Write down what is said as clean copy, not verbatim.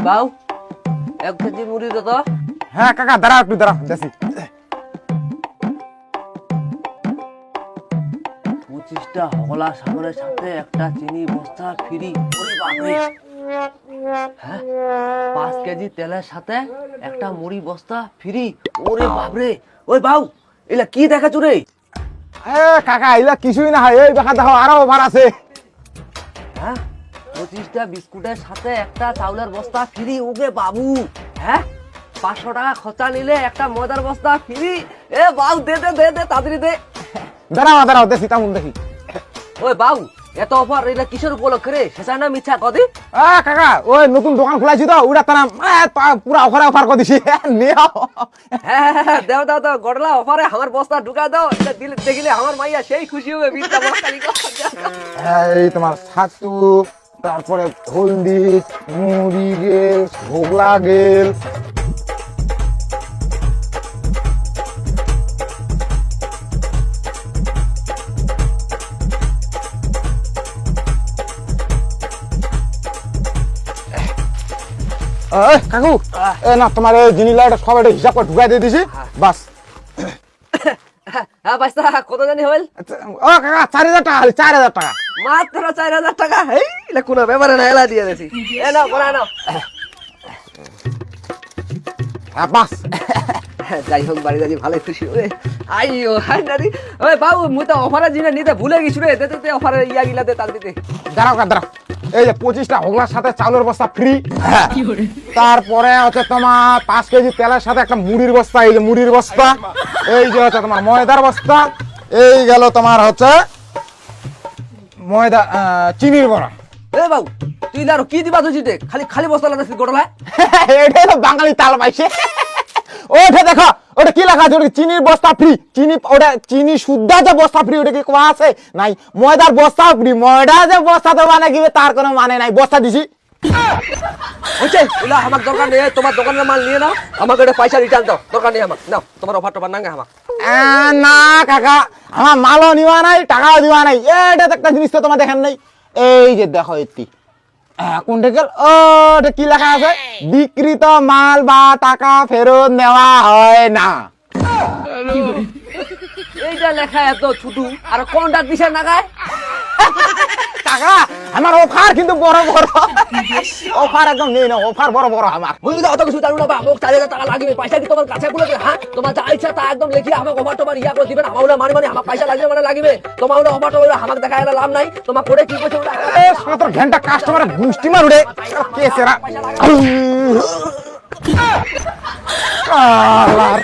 বাউ 1 কেজি মুড়ি দে তো। হ্যাঁ কাকা দাঁড়াও একটু দাঁড়াও দেখি। 25টা হগলা সাগরের সাথে একটা চিনি বস্তা ফ্রি। ওরে বাপরে। হ্যাঁ 5 কেজি তেলের সাথে একটা মুড়ি বস্তা ফ্রি। ওরে বাপরে। ওই বাউ এলা কি দেখাচ্ছ রে? কাকা এগুলা কিছুই না হয়, এই দেখা দেখো আরো অফার আছে। হ্যাঁ 25টা বিস্কুটের সাথে একটা চাউলের বস্তা ফ্রি। ওকে বাবু হ্যাঁ 500 টাকা খরচা নিলে একটা ময়দার বস্তা ফ্রি। এ বাউ দে দে দে দে তাড়াতাড়ি দে। দাঁড়াও দাঁড়াও দেখি তেমন দেখি। ওই বাউ এত অফার এটা কিসের উপলক্ষে রে? শেষা না মিছা কদি? কাকা ওই নতুন দোকান খোলাইছি তো ওটা তারা পুরা অফারে অফার করে দিছি নিও। হ্যাঁ দাও দাও দাও গড়লা অফারে আমার বস্তা ঢুকা দাও। এটা দিলে দেখিলে আমার মাইয়া সেই খুশি হবে। বিলটা বস্তালি এই তোমার ছাতু, তারপরে হলদি, মুড়ি গেল, ভোগলা গেল। কাকু না তোমার জিনিসটা সব একটা হিসাব করে ঢুকাই দিয়ে দিছি বাস। হ্যাঁ বাইস্তা কত জানি হল? ও কাকা 4000 টাকা, 4000 টাকা মাত্র 4000 টাকা। এই এটা কোনো ব্যাপারে না, এলা দিয়ে দিছি। এ নাও বড় নাও। বাস। যাই হোক বাড়ি যাই ভালো খুশি হবে। আইও হাই নারি। ওই বাবু মুই তো অফারের জিনিস নিতে ভুলে গেছি রে। দে দে অফারের ইয়া গিলা দে তাড়াতাড়ি দে। দাঁড়াও দাঁড়াও এই যে 25টা হোগলার সাথে চাউলের বস্তা ফ্রি। তারপরে হচ্ছে তোমার 5 কেজি তেলের সাথে একটা মুড়ির বস্তা, এই যে মুড়ির বস্তা, এই যে হচ্ছে তোমার ময়দার বস্তা, এই গেল তোমার হচ্ছে ময়দা চিনির বড়া। এ বাবু তুই আর কি দিবা তুই দে খালি খালি বস্তা লাগাছিস গোড়লা। এটাই তো বাঙালি তাল পাইছে। ওটা দেখো ওটা কি লেখা আছে? ওটা চিনির বস্তা ফ্রি। চিনি ওটা চিনি শুদ্ধ যে বস্তা ফ্রি ওটা কি কোয়া আছে? নাই ময়দার বস্তা ফ্রি। ময়দা যে বস্তা তো মানে কি তার কোনো মানে নাই, বস্তা দিছি। ওইছে ওলা আমার দরকার নেই। তোমার দোকানের মাল নিয়ে নাও, আমাকে এটা পয়সা রিটার্ন দাও। দরকার নেই আমার, নাও তোমার অফার টফার নাঙ্গে আমার। না কাকা আমার মালও নিবা নাই, টাকাও দিবা নাই। এটা তো একটা জিনিস তো তোমার দেখেন নাই। এই যে দেখো এটি কোনটা গেল? ওটা কি লেখা আছে? বিক্রিত মাল বা টাকা ফেরত নেওয়া হয় না। এইটা লেখা এত ছোট আর কোনটা দিছে নাগায়? টাকা আমার অফার কিন্তু বড় বড় অফার একদম নেই না, অফার বড় বড় আমার। মুই তো অত কিছু জানো না। আমাকে 4000 টাকা লাগবে। পয়সা কি তোমার কাছে বলে? হ্যাঁ তোমার যা ইচ্ছা তা একদম লিখি আমাকে অফার টফার ইয়া করে দিবেন। আমার মানে মানে আমার পয়সা লাগবে মানে লাগবে। তোমার ওটা অফার টফার আমাকে দেখা এর লাভ নাই। তোমার করে কি কইছো ওটা? 17 ঘন্টা কাস্টমার গুষ্টি মার উড়ে কে সেরা আলার